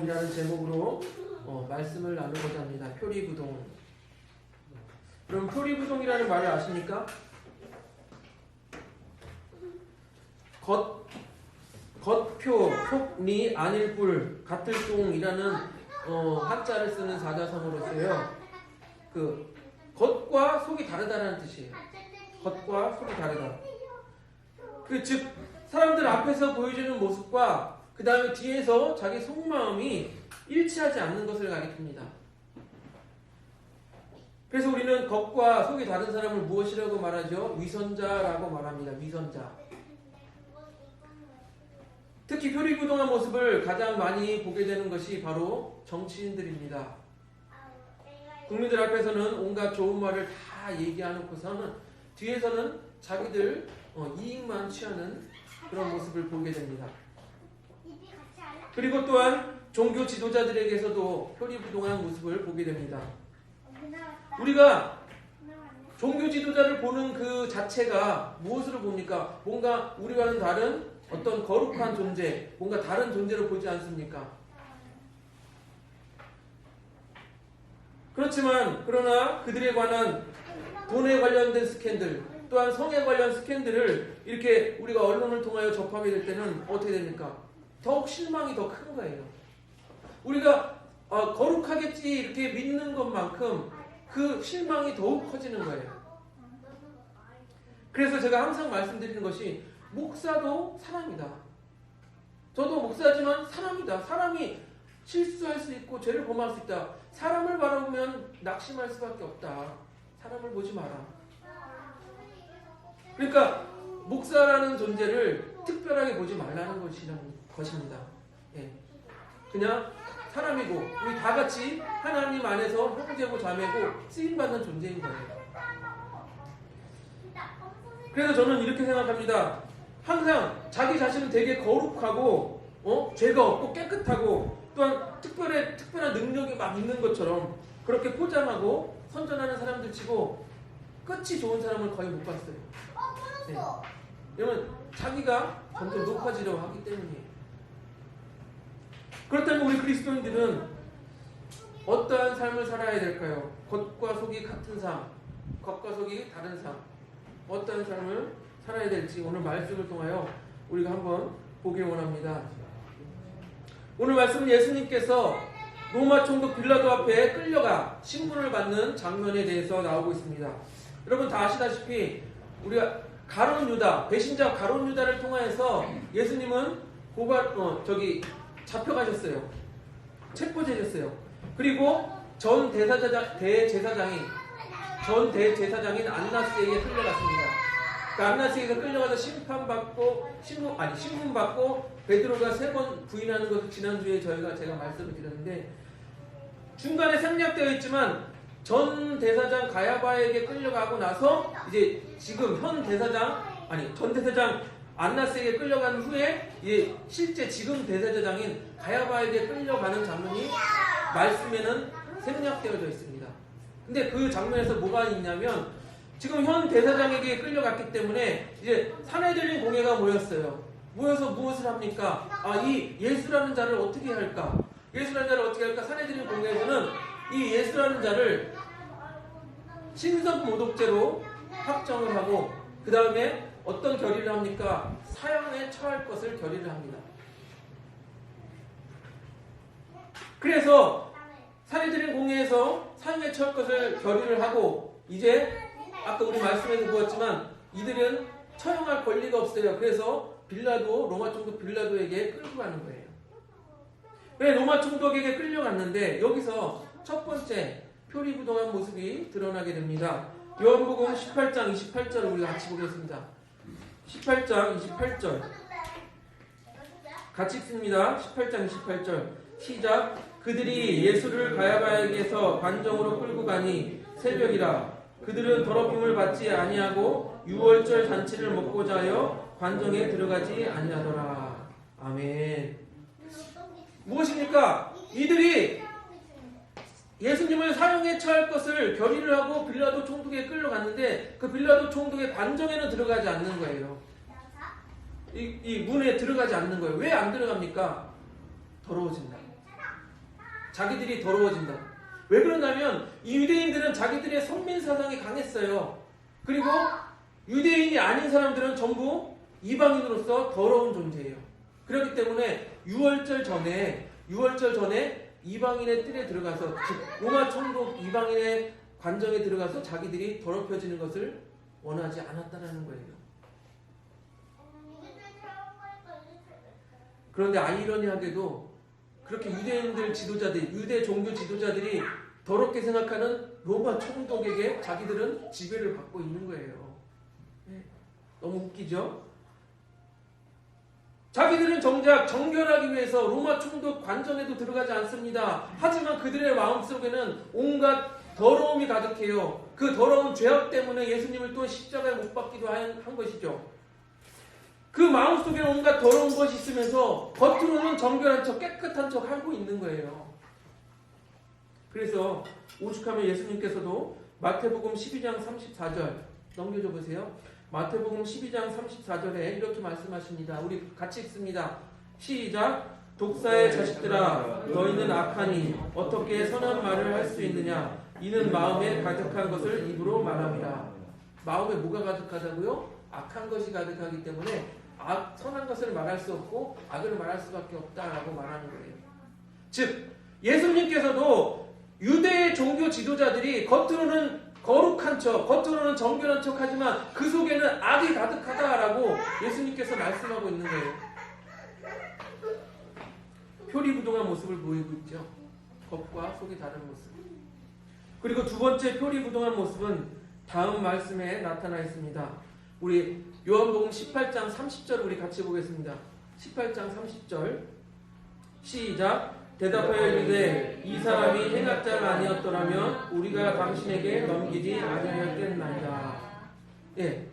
표리부동이라는 제목으로 말씀을 나누고자 합니다. 표리부동. 그럼 표리부동이라는 말을 아십니까? 겉표, 표리, 안일불, 같을 똥이라는 한자를 쓰는 사자성어로서요. 그 겉과 속이 다르다는 뜻이에요. 겉과 속이 다르다. 즉 사람들 앞에서 보여주는 모습과 그 다음에 뒤에서 자기 속마음이 일치하지 않는 것을 가리킵니다. 그래서 우리는 겉과 속이 다른 사람을 무엇이라고 말하죠? 위선자라고 말합니다. 위선자. 특히 표리부동한 모습을 가장 많이 보게 되는 것이 바로 정치인들입니다. 국민들 앞에서는 온갖 좋은 말을 다 얘기해놓고서는 뒤에서는 자기들 이익만 취하는 그런 모습을 보게 됩니다. 그리고 또한 종교 지도자들에게서도 표리부동한 모습을 보게 됩니다. 우리가 종교 지도자를 보는 그 자체가 무엇으로 봅니까? 뭔가 우리와는 다른 어떤 거룩한 존재, 뭔가 다른 존재로 보지 않습니까? 그렇지만 그러나 그들에 관한 돈에 관련된 스캔들, 또한 성에 관련 스캔들을 이렇게 우리가 언론을 통하여 접하게 될 때는 어떻게 됩니까? 더욱 실망이 더 큰 거예요. 우리가 거룩하겠지 이렇게 믿는 것만큼 그 실망이 더욱 커지는 거예요. 그래서 제가 항상 말씀드리는 것이 목사도 사람이다. 저도 목사지만 사람이다. 사람이 실수할 수 있고 죄를 범할 수 있다. 사람을 바라보면 낙심할 수밖에 없다. 사람을 보지 마라. 그러니까 목사라는 존재를 특별하게 보지 말라는 것입니다. 예. 그냥 사람이고 우리 다 같이 하나님 안에서 형제고 자매고 쓰임받는 존재인 거예요. 그래서 저는 이렇게 생각합니다. 항상 자기 자신은 되게 거룩하고 죄가 없고 깨끗하고 또한 특별한 능력이 막 있는 것처럼 그렇게 포장하고 선전하는 사람들 치고 끝이 좋은 사람을 거의 못 봤어요. 네. 왜냐면 자기가 점점 높아지려고 하기 때문이에요. 그렇다면 우리 그리스도인들은 어떠한 삶을 살아야 될까요? 겉과 속이 같은 삶, 겉과 속이 다른 삶, 어떠한 삶을 살아야 될지 오늘 말씀을 통하여 우리가 한번 보길 원합니다. 오늘 말씀은 예수님께서 로마 총독 빌라도 앞에 끌려가 신문을 받는 장면에 대해서 나오고 있습니다. 여러분 다 아시다시피 우리가 가룟 유다, 배신자 가룟 유다를 통하여서 예수님은 잡혀가셨어요. 체포되셨어요. 그리고 전 대제사장인 안나스에게 끌려갔습니다. 그 안나스에게 끌려가서 신문받고 베드로가 3번 부인하는 것을 지난주에 제가 말씀을 드렸는데 중간에 생략되어 있지만 전 대사장 가야바에게 끌려가고 나서 이제 지금 전 대사장 안나스에게 끌려간 후에 실제 지금 대제사장인 가야바에게 끌려가는 장면이 말씀에는 생략되어져 있습니다. 근데 그 장면에서 뭐가 있냐면 지금 현 대사장에게 끌려갔기 때문에 이제 산헤드린 공회가 모였어요. 모여서 무엇을 합니까? 이 예수라는 자를 어떻게 할까? 산헤드린 공회에서는 이 예수라는 자를 신성 모독죄로 확정을 하고 그 다음에 어떤 결의를 합니까? 사형에 처할 것을 결의를 합니다. 그래서 산헤드린 공회에서 사형에 처할 것을 결의를 하고 이제 아까 우리 말씀에도 보았지만 이들은 처형할 권리가 없어요. 그래서 로마 총독 빌라도에게 끌고 가는 거예요. 그래 로마 총독에게 끌려갔는데 여기서 첫 번째 표리부동한 모습이 드러나게 됩니다. 요한복음 18장 28절을 우리가 같이 보겠습니다. 18장 28절 같이 읽습니다. 18장 28절 시작. 그들이 예수를 가야바에게서 관정으로 끌고 가니 새벽이라. 그들은 더럽힘을 받지 아니하고 유월절 잔치를 먹고자 하여 관정에 들어가지 아니하더라. 아멘. 무엇입니까? 이들이 예수님을 사형에 처할 것을 결의를 하고 빌라도 총독에 끌려갔는데 그 빌라도 총독의 관정에는 들어가지 않는 거예요. 이 문에 들어가지 않는 거예요. 왜 안 들어갑니까? 더러워진다. 자기들이 더러워진다. 왜 그러냐면 이 유대인들은 자기들의 선민 사상이 강했어요. 그리고 유대인이 아닌 사람들은 전부 이방인으로서 더러운 존재예요. 그렇기 때문에 유월절 전에 이방인의 뜰에 들어가서, 즉 로마 총독 이방인의 관정에 들어가서 자기들이 더럽혀지는 것을 원하지 않았다는 거예요. 그런데 아이러니하게도 그렇게 유대인들 지도자들이, 유대 종교 지도자들이 더럽게 생각하는 로마 총독에게 자기들은 지배를 받고 있는 거예요. 너무 웃기죠? 자기들은 정작 정결하기 위해서 로마 총독 관정에도 들어가지 않습니다. 하지만 그들의 마음속에는 온갖 더러움이 가득해요. 그 더러운 죄악 때문에 예수님을 또 십자가에 못 박기도 한 것이죠. 그 마음속에 온갖 더러운 것이 있으면서 겉으로는 정결한 척, 깨끗한 척 하고 있는 거예요. 그래서 오죽하면 예수님께서도 마태복음 12장 34절 넘겨줘 보세요. 마태복음 12장 34절에 이렇게 말씀하십니다. 우리 같이 읽습니다. 시작. 독사의 자식들아, 너희는 악하니 어떻게 선한 말을 할 수 있느냐? 이는 마음에 가득한 것을 입으로 말합니다. 마음에 뭐가 가득하다고요? 악한 것이 가득하기 때문에 선한 것을 말할 수 없고 악을 말할 수밖에 없다라고 말하는 거예요. 즉 예수님께서도 유대의 종교 지도자들이 겉으로는 거룩한 척, 겉으로는 정결한 척 하지만 그 속에는 악이 가득하다라고 예수님께서 말씀하고 있는 거예요. 표리부동한 모습을 보이고 있죠. 겉과 속이 다른 모습. 그리고 두 번째 표리부동한 모습은 다음 말씀에 나타나 있습니다. 우리 요한복음 18장 30절 우리 같이 보겠습니다. 18장 30절 시작. 대답하여 이르되 이 사람이 행악자가 아니었더라면 우리가 당신에게 넘기지 아니하였겠나이다. 예,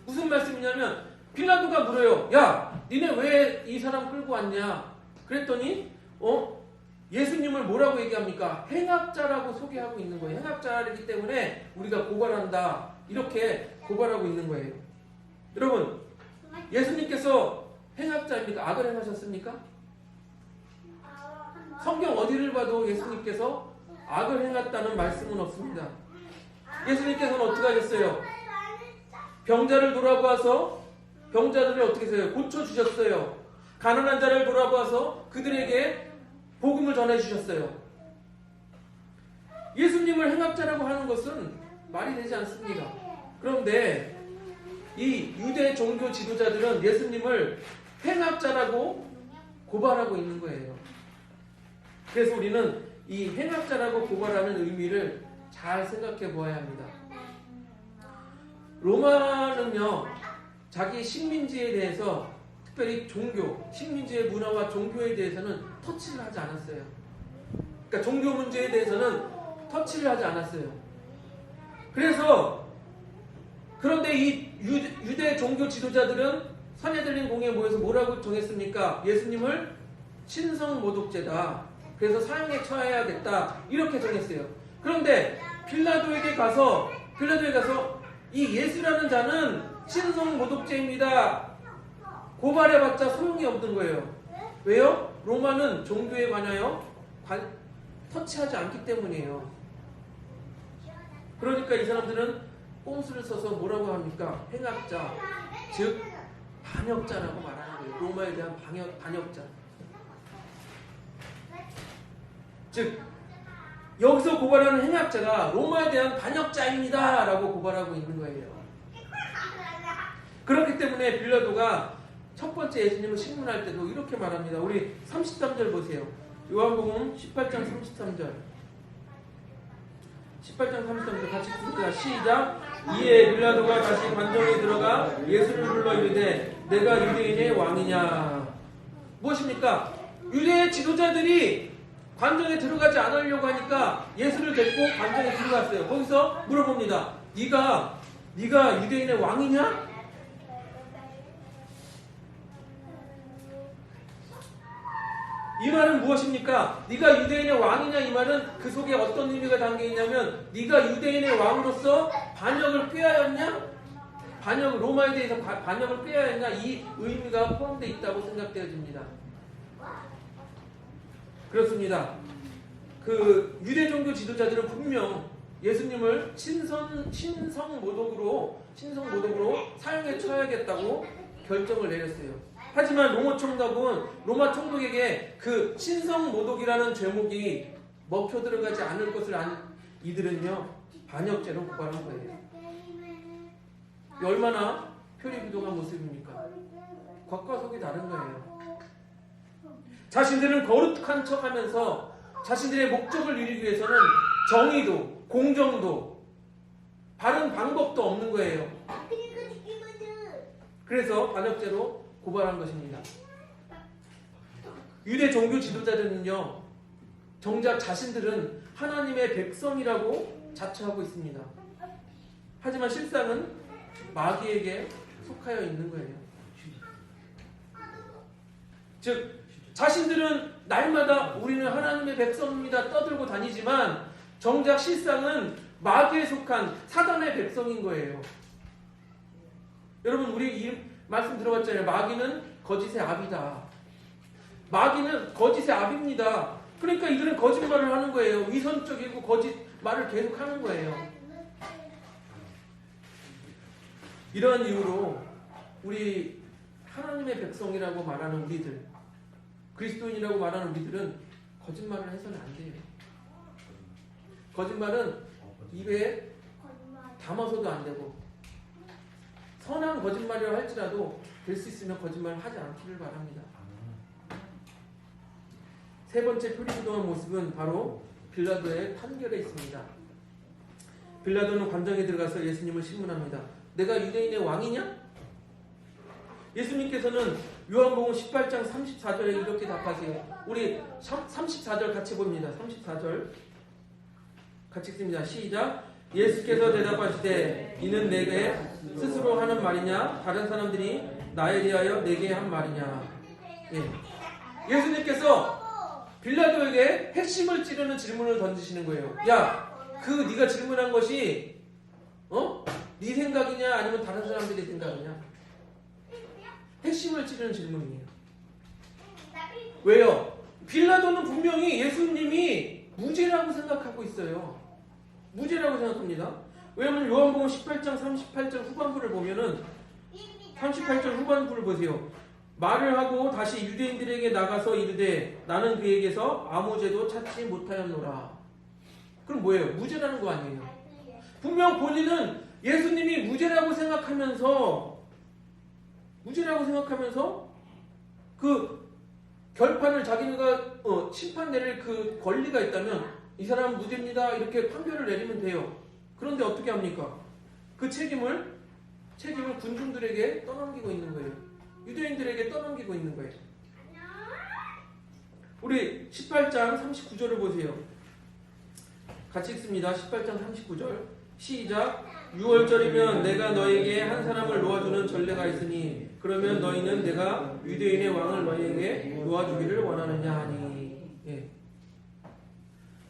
무슨 말씀이냐면 빌라도가 물어요. 야, 니네 왜 이 사람 끌고 왔냐? 그랬더니 예수님을 뭐라고 얘기합니까? 행악자라고 소개하고 있는 거예요. 행악자이기 때문에 우리가 고발한다. 이렇게 고발하고 있는 거예요. 여러분, 예수님께서 행악자입니까? 악을 행하셨습니까? 성경 어디를 봐도 예수님께서 악을 행했다는 말씀은 없습니다. 예수님께서는 어떻게 하셨어요? 병자를 돌아보아서 병자들을 어떻게 해서요? 고쳐주셨어요. 가난한 자를 돌아보아서 그들에게 복음을 전해주셨어요. 예수님을 행악자라고 하는 것은 말이 되지 않습니다. 그런데 이 유대 종교 지도자들은 예수님을 행악자라고 고발하고 있는 거예요. 그래서 우리는 이 행악자라고 고발하는 의미를 잘 생각해 보아야 합니다. 로마는요, 자기 식민지에 대해서 특별히 종교, 식민지의 문화와 종교에 대해서는 터치를 하지 않았어요. 그러니까 종교 문제에 대해서는 터치를 하지 않았어요. 그런데 이 유대 종교 지도자들은 산헤드린 공회에 모여서 뭐라고 정했습니까? 예수님을 신성모독죄다. 그래서 사형에 처해야겠다. 이렇게 정했어요. 그런데 빌라도에게 가서 이 예수라는 자는 신성모독죄입니다. 고발해봤자 소용이 없는 거예요. 왜요? 로마는 종교에 관하여 터치하지 않기 때문이에요. 그러니까 이 사람들은 꼼수를 써서 뭐라고 합니까? 행악자, 즉 반역자라고 말하는 거예요. 로마에 대한 반역자. 즉 여기서 고발하는 행악자가 로마에 대한 반역자입니다 라고 고발하고 있는 거예요. 그렇기 때문에 빌라도가 첫 번째 예수님을 신문할 때도 이렇게 말합니다. 우리 33절 보세요. 요한복음 18장 33절 18장 33절 같이 읽습니다. 시작. 이에 빌라도가 다시 관정에 들어가 예수를 불러 이르되 내가 유대인의 왕이냐. 무엇입니까? 유대의 지도자들이 관정에 들어가지 않으려고 하니까 예수를 데리고 관정에 들어갔어요. 거기서 물어봅니다. 네가 유대인의 왕이냐? 이 말은 무엇입니까? 네가 유대인의 왕이냐? 이 말은 그 속에 어떤 의미가 담겨 있냐면 네가 유대인의 왕으로서 반역을 꾀하였냐? 로마에 대해서 반역을 꾀하였냐? 이 의미가 포함되어 있다고 생각되어집니다. 그렇습니다. 그 유대 종교 지도자들은 분명 예수님을 신성 모독으로 사형에 처해야겠다고 결정을 내렸어요. 하지만 로마 총독에게 그 신성 모독이라는 죄목이 먹혀 들어가지 않을 것을 안 이들은요 반역죄로 고발한 거예요. 얼마나 표리부동한 모습입니까? 겉과 속이 다른 거예요. 자신들은 거룩한 척하면서 자신들의 목적을 이루기 위해서는 정의도 공정도 바른 방법도 없는 거예요. 그래서 반역죄로 고발한 것입니다. 유대 종교 지도자들은요 정작 자신들은 하나님의 백성이라고 자처하고 있습니다. 하지만 실상은 마귀에게 속하여 있는 거예요. 즉 자신들은 날마다 우리는 하나님의 백성입니다 떠들고 다니지만 정작 실상은 마귀에 속한 사단의 백성인 거예요. 여러분 우리 이 말씀 들어봤잖아요. 마귀는 거짓의 압이다. 마귀는 거짓의 압입니다. 그러니까 이들은 거짓말을 하는 거예요. 위선적이고 거짓말을 계속 하는 거예요. 이러한 이유로 우리 하나님의 백성이라고 말하는 우리들, 그리스도인이라고 말하는 우리들은 거짓말을 해서는 안 돼요. 거짓말은 입에 담아서도 안 되고 선한 거짓말이라고 할지라도 될 수 있으면 거짓말을 하지 않기를 바랍니다. 세 번째 표리부동한 모습은 바로 빌라도의 판결에 있습니다. 빌라도는 관정에 들어가서 예수님을 신문합니다. 내가 유대인의 왕이냐? 예수님께서는 요한복음 18장 34절에 이렇게 답하세요. 우리 34절 같이 봅니다. 34절 같이 읽습니다. 시작. 예수께서 대답하시되 이는 내게 스스로 하는 말이냐 다른 사람들이 나에 대하여 내게 한 말이냐. 예. 예수님께서 빌라도에게 핵심을 찌르는 질문을 던지시는 거예요. 야, 그 네가 질문한 것이 네 생각이냐 아니면 다른 사람들의 생각이냐? 핵심을 찌르는 질문이에요. 왜요? 빌라도는 분명히 예수님이 무죄라고 생각하고 있어요. 무죄라고 생각합니다. 왜냐하면 요한복음 18장 38절 후반부를 보면은 38절 후반부를 보세요. 말을 하고 다시 유대인들에게 나가서 이르되 나는 그에게서 아무 죄도 찾지 못하였노라. 그럼 뭐예요? 무죄라는 거 아니에요? 분명 본인은 예수님이 무죄라고 생각하면서 그 결판을 자기가 심판 내릴 그 권리가 있다면 이 사람은 무죄입니다 이렇게 판결을 내리면 돼요. 그런데 어떻게 합니까? 그 책임을 군중들에게 떠넘기고 있는 거예요. 유대인들에게 떠넘기고 있는 거예요. 우리 18장 39절을 보세요. 같이 읽습니다. 18장 39절 시작. 6월절이면 내가 너에게 한 사람을 놓아주는 전례가 있으니 그러면 너희는 내가 유대인의 왕을 너희에게 놓아주기를 원하느냐 하니. 예.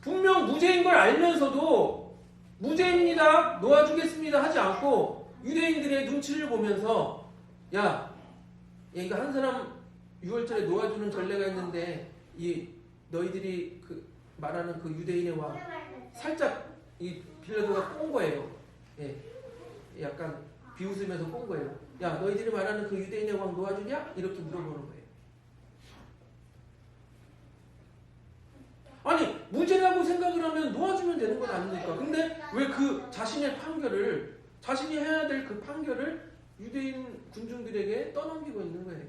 분명 무죄인 걸 알면서도 무죄입니다 놓아주겠습니다 하지 않고 유대인들의 눈치를 보면서 야 이거 한 사람 6월절에 놓아주는 전례가 있는데 이 너희들이 그 말하는 그 유대인의 왕 살짝 이 빌라도가 꼰 거예요. 예, 약간 비웃으면서 꼰 거예요. 야 너희들이 말하는 그 유대인의 왕 놓아주냐? 이렇게 물어보는 거예요. 아니 무죄라고 생각을 하면 놓아주면 되는 건 아닙니까? 근데 왜 그 자신의 판결을 자신이 해야 될 그 판결을 유대인 군중들에게 떠넘기고 있는 거예요.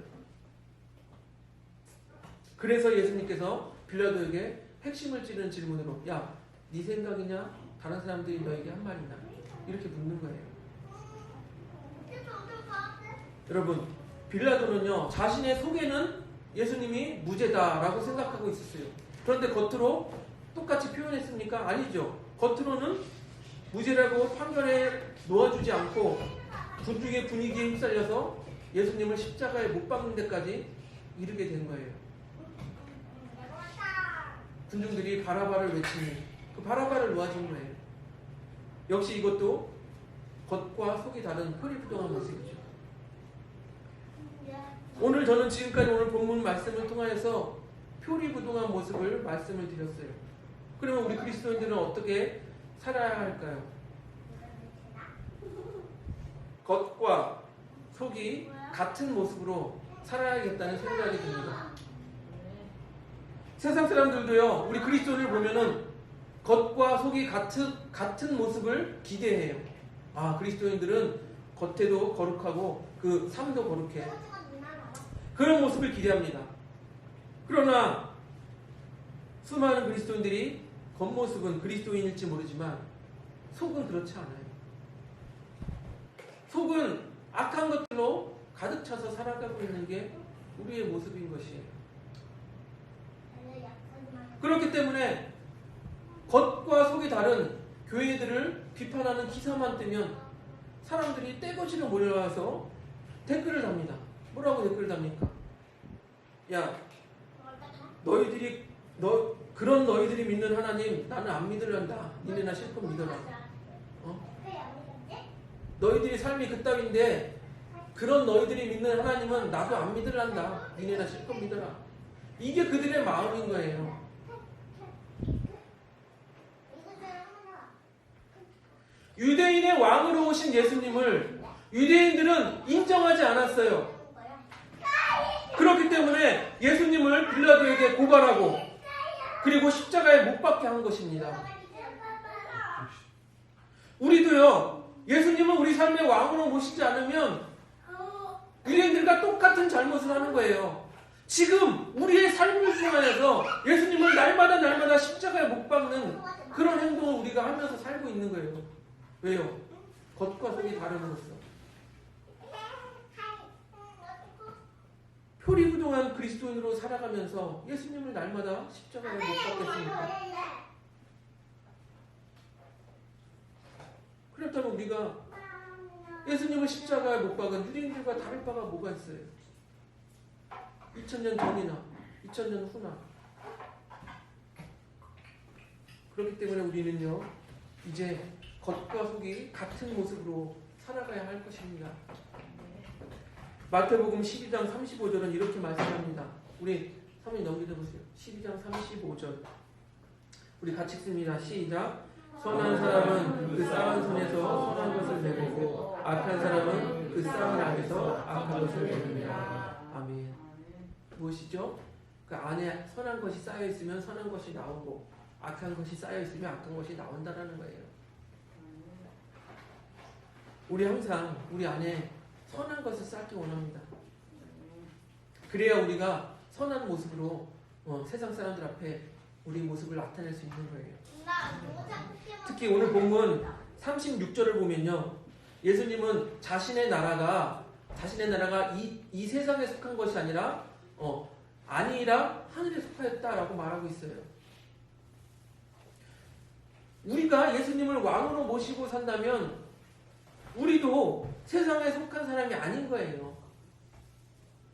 그래서 예수님께서 빌라도에게 핵심을 찌르는 질문으로 야, 네 생각이냐? 다른 사람들이 너에게 한 말이냐? 이렇게 묻는 거예요. 여러분, 빌라도는요 자신의 속에는 예수님이 무죄다라고 생각하고 있었어요. 그런데 겉으로 똑같이 표현했습니까? 아니죠. 겉으로는 무죄라고 판결에 놓아주지 않고 군중의 분위기에 휩쓸려서 예수님을 십자가에 못 박는 데까지 이르게 된 거예요. 군중들이 바라바를 외치니 그 바라바를 놓아준 거예요. 역시 이것도 겉과 속이 다른 표리부동한 모습이죠. 오늘 저는 지금까지 오늘 본문 말씀을 통하여서 표리부동한 모습을 말씀을 드렸어요. 그러면 우리 그리스도인들은 어떻게 살아야 할까요? 겉과 속이 같은 모습으로 살아야겠다는 생각이 듭니다. 세상 사람들도요, 우리 그리스도인을 보면은 겉과 속이 같은 모습을 기대해요. 아, 그리스도인들은 겉에도 거룩하고 그 삶도 거룩해. 그런 모습을 기대합니다. 그러나 수많은 그리스도인들이 겉모습은 그리스도인일지 모르지만 속은 그렇지 않아요. 속은 악한 것들로 가득 차서 살아가고 있는 게 우리의 모습인 것이에요. 그렇기 때문에 겉과 속이 다른 교회들을 비판하는 기사만 뜨면 사람들이 떼거지로 몰려와서 댓글을 답니다. 뭐라고 댓글을 답니까? 야, 그런 너희들이 믿는 하나님 나는 안 믿으란다. 니네나 실컷 믿어라. 너희들이 삶이 그따위인데 그런 너희들이 믿는 하나님은 나도 안 믿으란다. 니네나 실컷 믿어라. 이게 그들의 마음인 거예요. 유대인의 왕으로 오신 예수님을 유대인들은 인정하지 않았어요. 그렇기 때문에 예수님을 빌라도에게 고발하고 그리고 십자가에 못 박게 한 것입니다. 우리도요, 예수님은 우리 삶의 왕으로 모시지 않으면 유대인들과 똑같은 잘못을 하는 거예요. 지금 우리의 삶을 통해서 예수님을 날마다 십자가에 못 박는 그런 행동을 우리가 하면서 살고 있는 거예요. 왜요? 겉과 속이 다름으로써. 표리부동한 그리스도인으로 살아가면서 예수님을 날마다 십자가에 못 박겠습니까? 그렇다면 우리가 예수님을 십자가에 못 박은 유대인들과 다를 바가 뭐가 있어요? 2000년 전이나 2000년 후나. 그렇기 때문에 우리는요, 이제 겉과 속이 같은 모습으로 살아가야 할 것입니다. 마태복음 12장 35절은 이렇게 말씀합니다. 우리 사모님 넘겨보세요. 12장 35절. 우리 같이 읽습니다. 시작. 선한 사람은 그 쌓은 손에서 선한 것을 내보고 악한 사람은 그 쌓은 안에서 악한 것을 내느니라. 아멘. 무엇이죠? 그 안에 선한 것이 쌓여 있으면 선한 것이 나오고 악한 것이 쌓여 있으면 악한 것이 나온다라는 거예요. 우리 항상 우리 안에 선한 것을 쌓기 원합니다. 그래야 우리가 선한 모습으로 세상 사람들 앞에 우리 모습을 나타낼 수 있는 거예요. 특히 오늘 본문 36절을 보면요, 예수님은 자신의 나라가 이 세상에 속한 것이 아니라 하늘에 속하였다라고 말하고 있어요. 우리가 예수님을 왕으로 모시고 산다면 우리도 세상에 속한 사람이 아닌 거예요.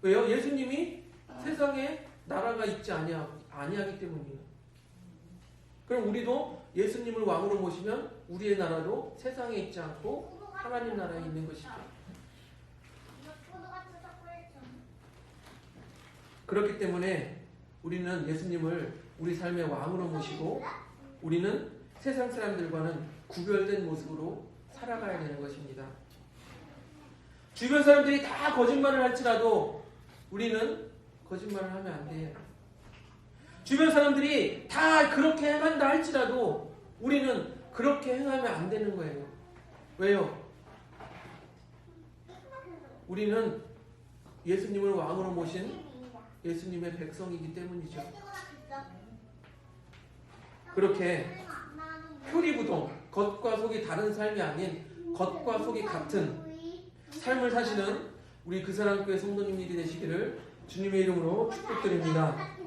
왜요? 예수님이 세상에 나라가 있지 아니하기 때문이에요. 그럼 우리도 예수님을 왕으로 모시면 우리의 나라도 세상에 있지 않고 하나님 나라에 있는 것이죠. 그렇기 때문에 우리는 예수님을 우리 삶의 왕으로 모시고 우리는 세상 사람들과는 구별된 모습으로 살아가야 되는 것입니다. 주변 사람들이 다 거짓말을 할지라도 우리는 거짓말을 하면 안 돼요. 주변 사람들이 다 그렇게 행한다 할지라도 우리는 그렇게 행하면 안 되는 거예요. 왜요? 우리는 예수님을 왕으로 모신 예수님의 백성이기 때문이죠. 그렇게 표리부동, 겉과 속이 다른 삶이 아닌 겉과 속이 같은 삶을 사시는 우리 그 사람 교회 성도님들이 되시기를 주님의 이름으로 축복드립니다.